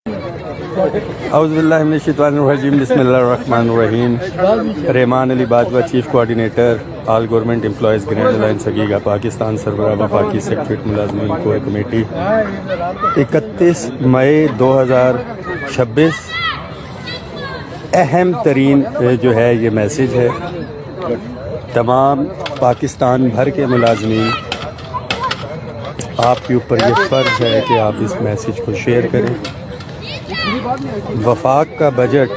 اعوذ باللہ من الشیطان الرجیم، بسم اللہ الرحمن الرحیم۔ Rehman Ali Bajwa, chief coordinator all government employees grand alliance حقیقہ پاکستان، سربراہ وفاقی سیکریٹریٹ ملازمین کور کمیٹی۔ 31 مئی 2026 اہم ترین جو ہے یہ میسیج ہے تمام پاکستان بھر کے ملازمین، آپ کے اوپر یہ فرض ہے کہ آپ اس میسیج کو شیئر کریں۔ وفاق کا بجٹ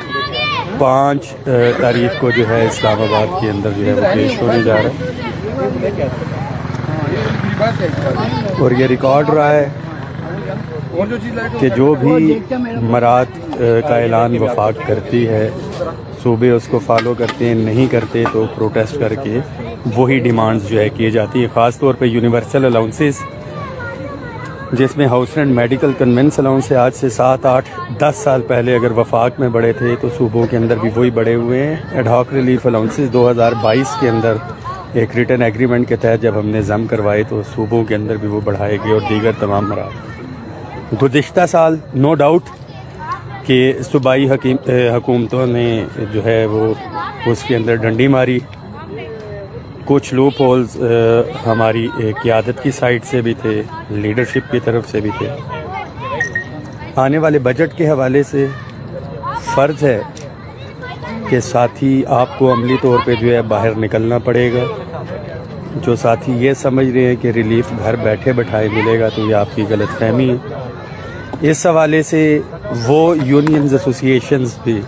5 تاریخ کو جو ہے اسلام آباد کے اندر جو ہے وہ پیش ہونے جا رہا ہے، اور یہ ریکارڈ رہا ہے کہ جو بھی امارات کا اعلان وفاق کرتی ہے صوبے اس کو فالو کرتے ہیں، نہیں کرتے تو پروٹیسٹ کر کے وہی ڈیمانڈز جو ہے کیے جاتی ہیں۔ خاص طور پہ یونیورسل الاؤنسز، جس میں house rent medical conveyance allowance سے آج سے 7، 8، 10 سال پہلے اگر وفاق میں بڑھے تھے تو صوبوں کے اندر بھی وہی بڑھے ہوئے ہیں۔ ایڈ ہاک ریلیف الاؤنسز 2022 کے اندر ایک ریٹن ایگریمنٹ کے تحت جب ہم نے ضم کروائے تو صوبوں کے اندر بھی وہ بڑھائے گئے، اور دیگر تمام مراحل۔ گزشتہ سال نو ڈاؤٹ کہ صوبائی حکومتوں نے جو ہے وہ اس کے اندر ڈنڈی ماری، کچھ لوپ ہولز ہماری قیادت کی سائٹ سے بھی تھے، لیڈرشپ کی طرف سے بھی تھے۔ آنے والے بجٹ کے حوالے سے فرض ہے کہ ساتھی آپ کو عملی طور پہ جو ہے باہر نکلنا پڑے گا۔ جو ساتھی یہ سمجھ رہے ہیں کہ ریلیف گھر بیٹھے بٹھائے ملے گا تو یہ آپ کی غلط فہمی ہے۔ اس حوالے سے وہ یونینز، ایسوسیشنز بھی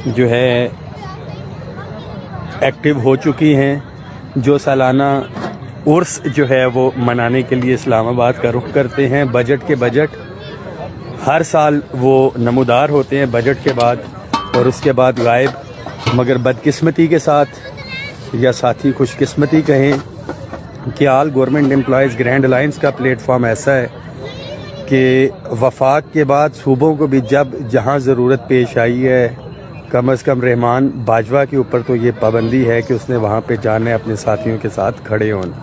جو ہے ایکٹیو ہو چکی ہیں، جو سالانہ عرس جو ہے وہ منانے کے لیے اسلام آباد کا رخ کرتے ہیں۔ بجٹ کے بجٹ ہر سال وہ نمودار ہوتے ہیں بجٹ کے بعد، اور اس کے بعد غائب۔ مگر بدقسمتی کے ساتھ یا ساتھی خوش قسمتی کہیں کہ آل گورنمنٹ امپلائیز گرینڈ الائنس کا پلیٹ فارم ایسا ہے کہ وفاق کے بعد صوبوں کو بھی جب جہاں ضرورت پیش آئی ہے، کم از کم رحمان باجوہ کے اوپر تو یہ پابندی ہے کہ اس نے وہاں پہ جانا ہے، اپنے ساتھیوں کے ساتھ کھڑے ہونا۔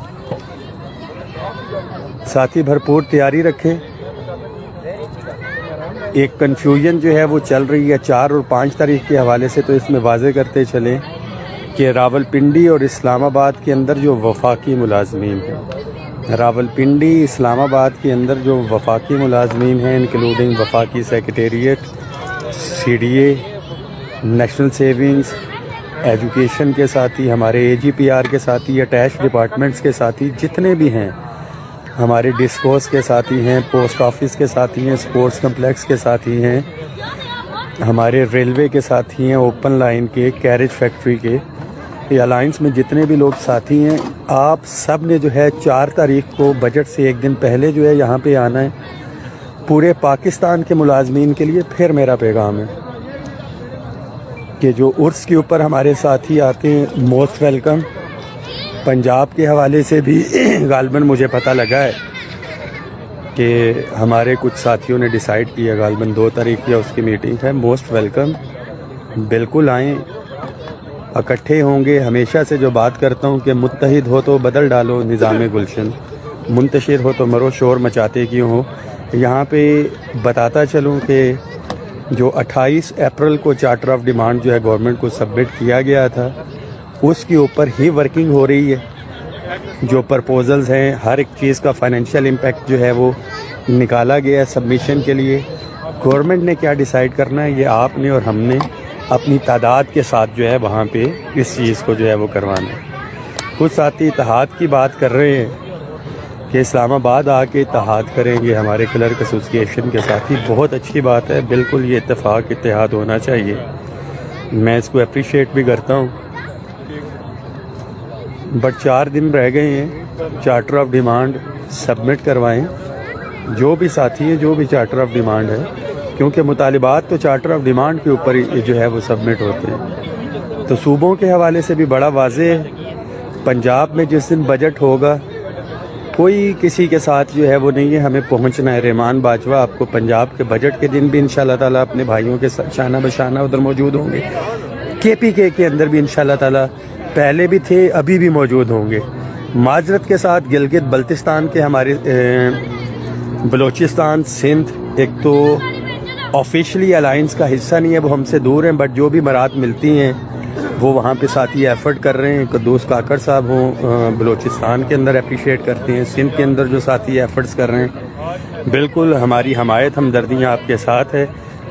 ساتھی بھرپور تیاری رکھیں۔ ایک کنفیوژن جو ہے وہ چل رہی ہے 4 اور 5 تاریخ کے حوالے سے، تو اس میں واضح کرتے چلیں کہ راولپنڈی اور اسلام آباد کے اندر جو وفاقی ملازمین ہیں، راولپنڈی اسلام آباد کے اندر جو وفاقی ملازمین ہیں، انکلوڈنگ وفاقی secretariat, C D A, national savings, education کے ساتھی، ہمارے اے جی پی آر کے ساتھی، اٹیچ ڈپارٹمنٹس کے ساتھی جتنے بھی ہیں، ہمارے ڈسکوس کے ساتھی ہیں، پوسٹ آفس کے ساتھی ہیں، سپورٹس کمپلیکس کے ساتھی ہیں، ہمارے ریلوے کے ساتھی ہیں، اوپن لائن کے، کیریج فیکٹری کے، یہ الائنس میں جتنے بھی لوگ ساتھی ہیں، آپ سب نے جو ہے 4 تاریخ کو بجٹ سے ایک دن پہلے جو ہے یہاں پہ آنا ہے۔ پورے پاکستان کے ملازمین کے لیے پھر میرا پیغام ہے کہ جو عرس کے اوپر ہمارے ساتھی آتے ہیں، موسٹ ویلکم۔ پنجاب کے حوالے سے بھی غالباً مجھے پتہ لگا ہے کہ ہمارے کچھ ساتھیوں نے ڈیسائیڈ کیا، غالباً 2 تاریخ یا اس کی میٹنگ ہے۔ موسٹ ویلکم، بالکل آئیں، اکٹھے ہوں گے۔ ہمیشہ سے جو بات کرتا ہوں کہ متحد ہو تو بدل ڈالو نظام گلشن، منتشر ہو تو مرو شور مچاتے کیوں ہو۔ یہاں پہ بتاتا چلوں کہ جو 28 اپریل کو چارٹر آف ڈیمانڈ جو ہے گورنمنٹ کو سبمٹ کیا گیا تھا، اس کے اوپر ہی ورکنگ ہو رہی ہے۔ جو پرپوزلز ہیں، ہر ایک چیز کا فائنینشیل امپیکٹ جو ہے وہ نکالا گیا ہے سبمیشن کے لیے۔ گورنمنٹ نے کیا ڈیسائیڈ کرنا ہے، یہ آپ نے اور ہم نے اپنی تعداد کے ساتھ جو ہے وہاں پہ اس چیز کو جو ہے وہ کروانا ہے۔ کچھ ساتھی اتحاد کی بات کر رہے ہیں کہ اسلام آباد آ کے اتحاد کریں گے ہمارے کلرک ایسوسیشن کے ساتھی، بہت اچھی بات ہے، بالکل یہ اتفاق اتحاد ہونا چاہیے، میں اس کو اپریشیٹ بھی کرتا ہوں۔ بٹ 4 دن رہ گئے ہیں، چارٹر آف ڈیمانڈ سبمٹ کروائیں، جو بھی ساتھی ہیں، جو بھی چارٹر آف ڈیمانڈ ہے، کیونکہ مطالبات تو چارٹر آف ڈیمانڈ کے اوپر جو ہے وہ سبمٹ ہوتے ہیں۔ تو صوبوں کے حوالے سے بھی بڑا واضح ہے، پنجاب میں جس دن بجٹ ہوگا کوئی کسی کے ساتھ جو ہے وہ نہیں ہے، ہمیں پہنچنا ہے۔ رحمان باجوہ آپ کو پنجاب کے بجٹ کے دن بھی انشاءاللہ تعالیٰ اپنے بھائیوں کے ساتھ شانہ بشانہ ادھر موجود ہوں گے۔ کے پی کے اندر بھی انشاءاللہ تعالیٰ پہلے بھی تھے، ابھی بھی موجود ہوں گے۔ معذرت کے ساتھ گلگت بلتستان کے، ہمارے بلوچستان، سندھ، ایک تو آفیشلی الائنس کا حصہ نہیں ہے، وہ ہم سے دور ہیں، بٹ جو بھی مراد ملتی ہیں وہ وہاں پہ ساتھی ایفرٹ کر رہے ہیں. قدوس کاکڑ صاحب ہوں بلوچستان کے اندر اپریشیٹ کرتے ہیں، سندھ کے اندر جو ساتھی ایفرٹس کر رہے ہیں، بالکل ہماری حمایت ہمدردیاں آپ کے ساتھ ہے.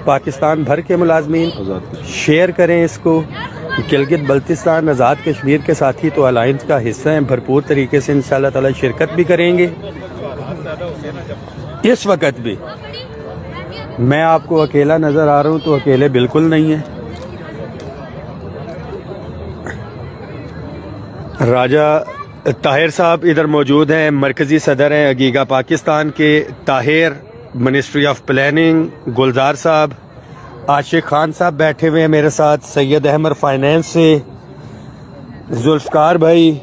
پاکستان بھر کے ملازمین شیئر کریں اس کو. گلگت بلتستان آزاد کشمیر کے ساتھی تو الائنس کا حصہ ہیں، بھرپور طریقے سے انشاءاللہ تعالی شرکت بھی کریں گے. اس وقت بھی میں آپ کو اکیلا نظر آ رہا ہوں تو اکیلے بالکل نہیں ہیں. راجہ طاہر صاحب ادھر موجود ہیں، مرکزی صدر ہیں اگیگا پاکستان کے. طاہر منسٹری آف پلاننگ، گلزار صاحب، عاشق خان صاحب بیٹھے ہوئے ہیں میرے ساتھ، سید احمد فائنینس سے، ذوالفقار بھائی.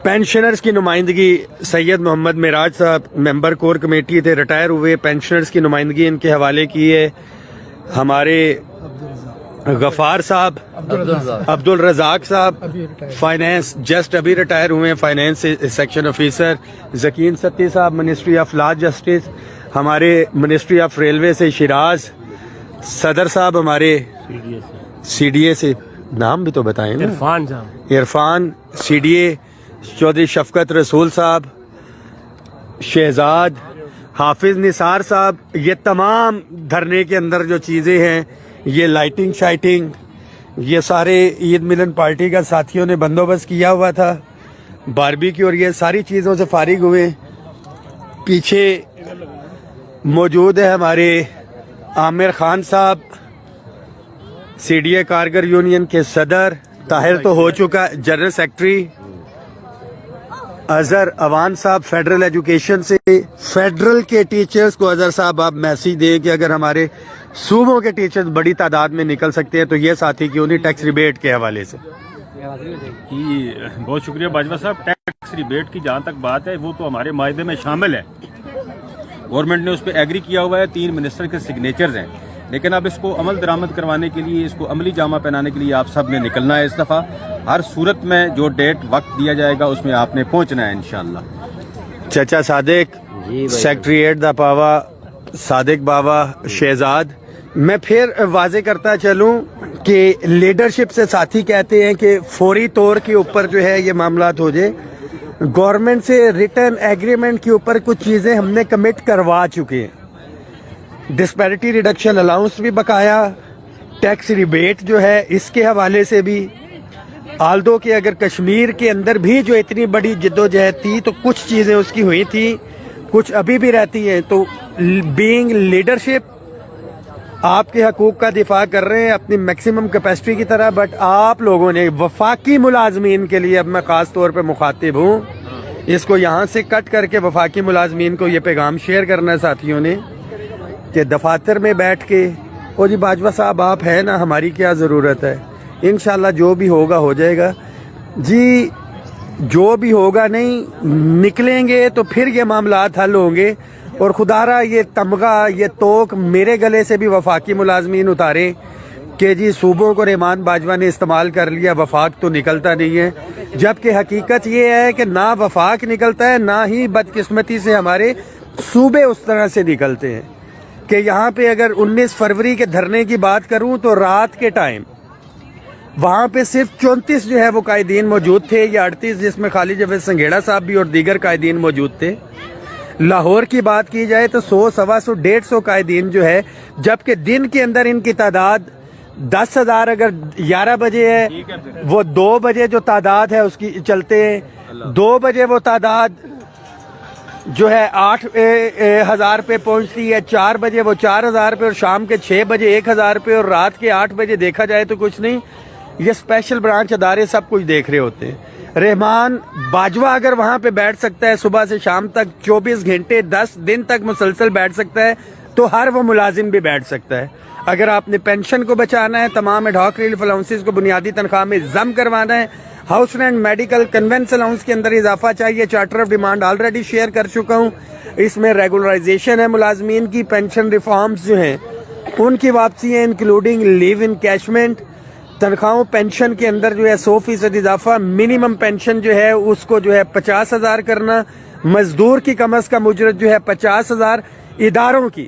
پینشنرز کی نمائندگی سید محمد معراج صاحب ممبر کور کمیٹی تھے، ریٹائر ہوئے. پینشنرز کی نمائندگی ان کے حوالے کی ہے ہمارے غفار صاحب، عبد الرزاق صاحب فائنینس جسٹ ابھی ریٹائر ہوئے ہیں، فائنینس سیکشن آفیسر. ذکین ستی صاحب منسٹری آف لا جسٹس، ہمارے منسٹری آف ریلوے سے شیراز. صدر صاحب ہمارے سی ڈی اے سے، نام بھی تو بتائیں نا، Irfan C D A. Chaudhry Shafqat Rasool صاحب، شہزاد، حافظ نثار صاحب. یہ تمام دھرنے کے اندر جو چیزیں ہیں، یہ لائٹنگ شائٹنگ، یہ سارے عید ملن پارٹی کا ساتھیوں نے بندوبست کیا ہوا تھا، باربیکیو، اور یہ ساری چیزوں سے فارغ ہوئے. پیچھے موجود ہے ہمارے عامر خان صاحب، سی ڈی اے کارگر یونین کے صدر. طاہر تو ہو چکا جنرل سیکرٹری. اظہر اوان صاحب فیڈرل ایجوکیشن سے. فیڈرل کے ٹیچرز کو اظہر صاحب آپ میسیج دیں کہ اگر ہمارے صوبوں کے ٹیچرز بڑی تعداد میں نکل سکتے ہیں تو یہ ساتھی کیوں نہیں ٹیکس ریبیٹ کے حوالے سے. بہت شکریہ باجوہ صاحب. ٹیکس ریبیٹ کی جہاں تک بات ہے وہ تو ہمارے معاہدے میں شامل ہے، گورنمنٹ نے اس پہ ایگری کیا ہوا ہے، 3 منسٹر کے سگنیچرز ہیں. لیکن اب اس کو عمل درآمد کروانے کے لیے، اس کو عملی جامہ پہنانے کے لیے آپ سب نے نکلنا ہے. اس دفعہ ہر صورت میں جو ڈیٹ وقت دیا جائے گا اس میں آپ نے پہنچنا ہے انشاءاللہ. چچا صادق، سیکریٹریٹ دا پاوا، صادق بابا، شہزاد. میں پھر واضح کرتا چلوں کہ لیڈرشپ سے ساتھی کہتے ہیں کہ فوری طور کے اوپر جو ہے یہ معاملات ہو جائے. گورنمنٹ سے ریٹرن ایگریمنٹ کے اوپر کچھ چیزیں ہم نے کمٹ کروا چکے ہیں. ڈسپیرٹی ریڈکشن الاؤنس بھی بقایا، ٹیکس ریبیٹ جو ہے اس کے حوالے سے بھی. آلدو کہ اگر کشمیر کے اندر بھی جو اتنی بڑی جدوجہد تھی تو کچھ چیزیں اس کی ہوئی تھی، کچھ ابھی بھی رہتی ہیں. تو بینگ لیڈرشپ آپ کے حقوق کا دفاع کر رہے ہیں اپنی میکسیمم کیپیسٹی کی طرح، بٹ آپ لوگوں نے وفاقی ملازمین کے لیے، اب میں خاص طور پہ مخاطب ہوں، اس کو یہاں سے کٹ کر کے وفاقی ملازمین کو یہ پیغام شیئر کرنا ہے ساتھیوں نے کہ دفاتر میں بیٹھ کے، او جی باجوہ صاحب آپ ہیں نا، ہماری کیا ضرورت ہے، انشاءاللہ جو بھی ہوگا ہو جائے گا. جی جو بھی ہوگا نہیں، نکلیں گے تو پھر یہ معاملات حل ہوں گے. اور خدا را یہ تمغہ، یہ توق میرے گلے سے بھی وفاقی ملازمین اتاریں کہ جی صوبوں کو رحمان باجوہ نے استعمال کر لیا، وفاق تو نکلتا نہیں ہے. جبکہ حقیقت یہ ہے کہ نہ وفاق نکلتا ہے، نہ ہی بدقسمتی سے ہمارے صوبے اس طرح سے نکلتے ہیں کہ یہاں پہ اگر 19 فروری کے دھرنے کی بات کروں تو رات کے ٹائم وہاں پہ صرف 34 جو ہے وہ قائدین موجود تھے، یا 38 جس میں خالد جاوید سنگھیڑا صاحب بھی اور دیگر قائدین موجود تھے. لاہور کی بات کی جائے تو 100، 125، 150 قائدین جو ہے، جبکہ دن کے اندر ان کی تعداد 10,000 اگر 11 بجے ہے، وہ 2 بجے جو تعداد ہے اس کی چلتے ہیں، 2 بجے وہ تعداد جو ہے 8,000 پہ پہنچتی ہے، 4 بجے وہ 4,000 پہ، اور شام کے 6 بجے 1,000 پہ، اور رات کے 8 بجے دیکھا جائے تو کچھ نہیں. یہ اسپیشل برانچ ادارے سب کچھ دیکھ رہے ہوتے ہیں. رحمان باجوہ اگر وہاں پہ بیٹھ سکتا ہے صبح سے شام تک 24 گھنٹے 10 دن تک مسلسل بیٹھ سکتا ہے تو ہر وہ ملازم بھی بیٹھ سکتا ہے. اگر آپ نے پینشن کو بچانا ہے، تمام ایڈ ہاک ریلیف الاؤنسز کو بنیادی تنخواہ میں ضم کروانا ہے، house rent, medical, conveyance allowance کے اندر اضافہ چاہیے. Charter of demand already share کر چکا ہوں، اس میں ریگولرائزیشن ہے ملازمین کی، پینشن ریفارمز جو ہیں ان کی واپسی ہے، انکلوڈنگ لیو انکیشمنٹ. تنخواہوں پینشن کے اندر جو ہے 100% اضافہ، منیمم پینشن جو ہے اس کو جو ہے 50,000 کرنا، مزدور کی کم از کم اجرت جو ہے 50,000. اداروں کی